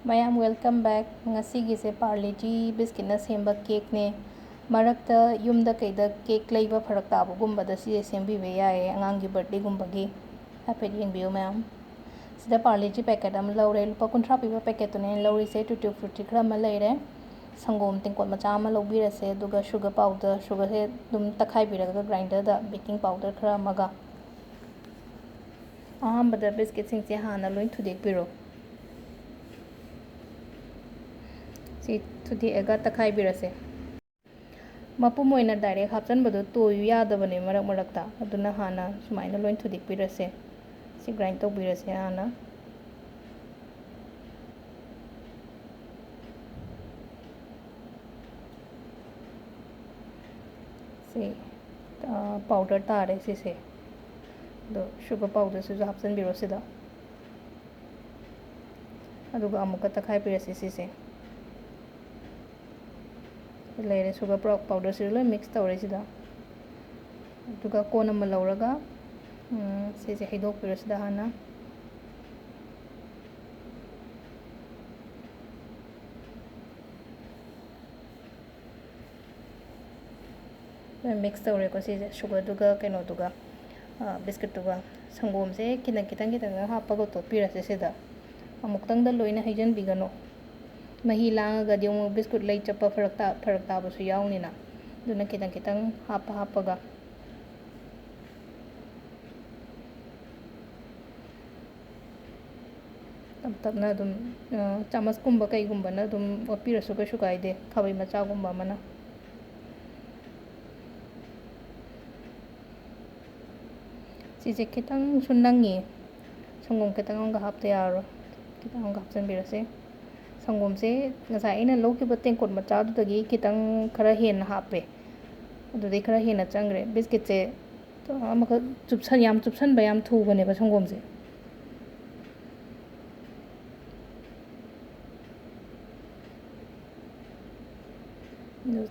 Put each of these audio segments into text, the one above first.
Mayam welcome back. Ngasigise Parle-G biscuit na semba cake ne. Marakta yumda kaida cake laiba pharak taba gumba da si sembi be yae angang gi birthday gumba gi. Happy yengbiyo ma'am. Sida Parle-G packet am laure lupa kunthra piba packet ne laure se tutti frutti khra ma laire. Sangom tingkot macha ama lobira se duga sugar powder sugar se dum takhai biraga grinder da baking powder khra maga. Ahambada biscuit sing se hana loin thudek biro. Si tudi ega takhai birase mapu moina direct hapsan badu to yada bane marak marakta aduna hana sumaina loin thudik birase si grind to birase hana si powder tare si se do sugar powder se hapsan birase da aduga amuka takhai birase si se लेरे sugar powder से लो mix तौरे सिदा दुगा कोन अम लौरगा से हिदोक पिरसदा हाना mix तौरे को से sugar दुगा केनो दुगा बिस्किट दुगा संगोम से कितन कितन कितन हापगो तो पिरसे सिदा अमुक्तंग द लोइना हिजन बिगनो मही लांगा दियो बिस्कुट लई चप्पा फरक ताबसु याउनिना दुना खितंग खितंग हापगा तब तबना दुम चामच कुंबा कईगुंबा ना दुम ओपिरसु कशु कायदे खाबई मचा गुंबा मना सिजे खितंग सुनंगी संगोम खितंग हापते यारो खितंग हापसन बिरसे संगोम से ꯉꯁꯥꯏ ꯂꯧꯈꯤꯕ ꯇꯦꯡꯀꯣꯠ ꯃꯆꯥꯗꯨꯗꯒꯤ ꯈꯤꯇꯪ ꯈꯔ ꯍꯦꯟꯅ ꯍꯥꯞꯄꯦ ꯑꯗꯨꯗꯩ ꯈꯔ ꯍꯦꯟꯅ ꯆꯪꯈ꯭ꯔꯦ ꯕꯤꯁꯀꯤꯠꯁꯦ ꯑꯃꯈꯛ ꯌꯥꯝ ꯆꯨꯞꯁꯟꯕ ꯌꯥꯝ ꯊꯨꯕꯅꯦꯕ ꯁꯪꯒꯣꯝꯁꯦ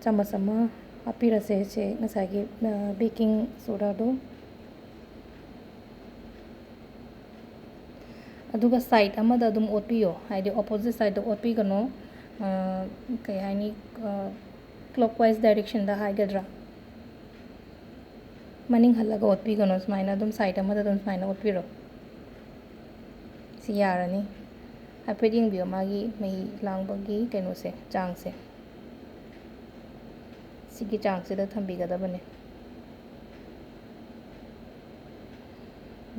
ꯆꯥꯃꯁ ꯑꯃ ꯍꯥꯞꯄꯤꯔꯁꯦ ꯁꯦ ꯉꯁꯥꯏꯒꯤ ꯕꯦꯀꯤꯡ ꯁꯣꯗꯥꯗꯣ अदुगा साइड अमदा दुम ओटपियो हाइदे ऑपोजिट साइड द ओटपिगनो कई हाइनी क्लॉकवाइज डायरेक्शन दा हाइगद्रा मनिंग हल्लागा ओटपिगनो स्माइना दुम साइड अमदा दुम स्माइना ओटपिरो सि यारनी हाइपेडिंग बियो मागी मही लांगबगी कैनो से चांग से सिगी चांग से दा थंबिगदबने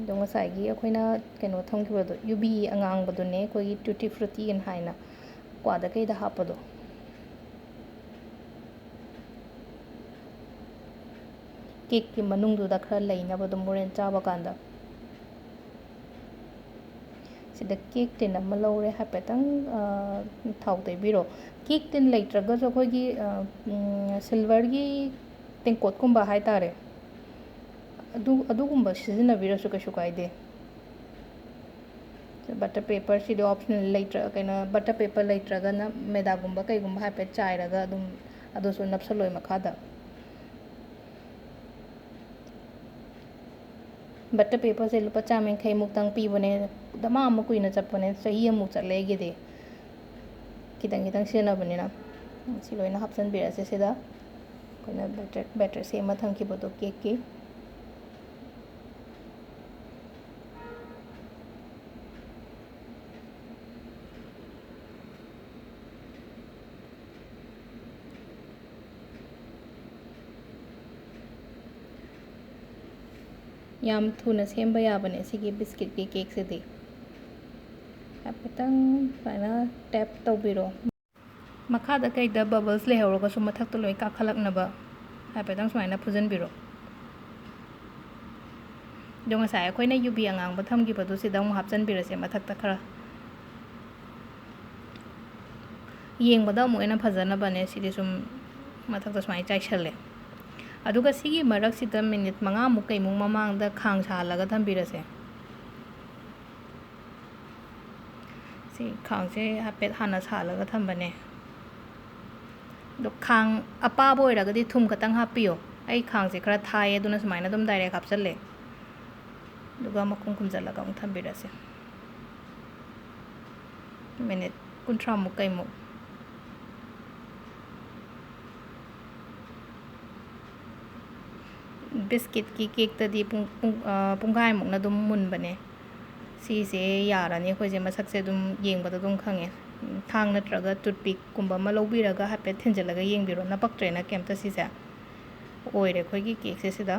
दो ngसाइगी अखोइना कैनो थमखिबदो युबी अंगांगबदोने कोई टूटी फ्रूटी इन हाइना क्वादा कईदा हापदो केक की मनुंगदुदा खरा लैनबदो मोरेन चाबा कांदा सिदा केक टिन अमा लौरे हापेतंग थाउ तैबिरो केक टिन लैट्रगसो अखोइगी सिल्वर की तेंकोट कुंबा हाइतारे अदुगुंबा सिजनबिरसु कशु कायदे बटर पेपर सिदो ऑप्शनल लैट्रा कैना बटर पेपर लैट्रगना मैदागुंबा कईगुंबा हाइपे चाइरगा अदुम अदुसु नप्सलोय मखादा बटर पेपर से लुपा चामें खै मुक्तंग पीबने दमा अम कुइना चप्पने सही अमु चलेगिदे खितंग खितंग सेनबनिना सिलोइना हापसन बिरसे सिदा कोइना बैटर से मथंग खिबदो केक की याम थुना सेम्बा याबने सिगी बिस्किट की केक से दी हापेतंग फाइना टैप तौबिरो मखादा कईदा बबल्स लेहौरगसु मथक्ता लोय काखलकनबा हापेतंग सुमाइना फुजनबिरो दो ngसाइ अखोइना युबी अंगांगबा थमगिबदु सिदा मु हापचनबिरसे मथक्ता खरा येंगबदा मोइना फजनबने सिदि सुम मथक्ता सुमाइ चाइसले अदुगा सिगी मरक सिदा मिनिट 5 मुक कईमुंग ममांगदा खांग सालगा थंबिरसे सी खांग से हापेत हाना सालगा थंबने दो खांग अपाबो ओइरगदि थुम खतंग हापियो आई खांग से खरा थाये दुना सुमाइना दुम डायरेक्ट हापचले दुगा मखुम खुमजलगा थंबिरसे मिनिट कुंथ्रामुक कईमुक बिस्किट की केक तदी पुंगाई मुकना दुम मुनबने सीसे यारानी अखोइसे मसकसे दुम येंगबदा दुम खंगे थांग नत्रगा टूथपिक कुंबा मा लौबिरगा हाफे थिंजलगा येंगबिरो नपक्ट्रेना केमता सीसे ओइरे अखोइगी केक सिदा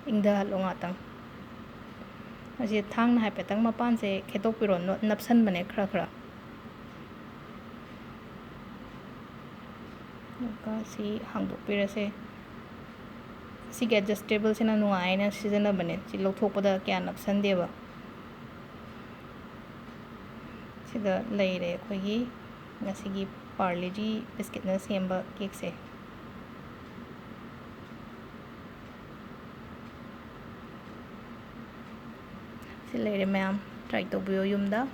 इंगदहलो ngaतंग असे थांगना हाफेतंग मपानसे खेतोकपिरो नपसनबने खरा खरा सी हांगदोकपिरसे सिगे एडजस्टेबल सिना नुआइना सिजनबने सि लौथोकपदा क्या नपसनदेबा सिदा लेरे अखोइगी ngasiगी पार्लेजी बिस्किटना सेंबा केक से से लेरे मैम ट्राई तौबियो युमदा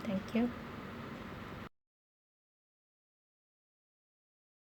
थैंक यू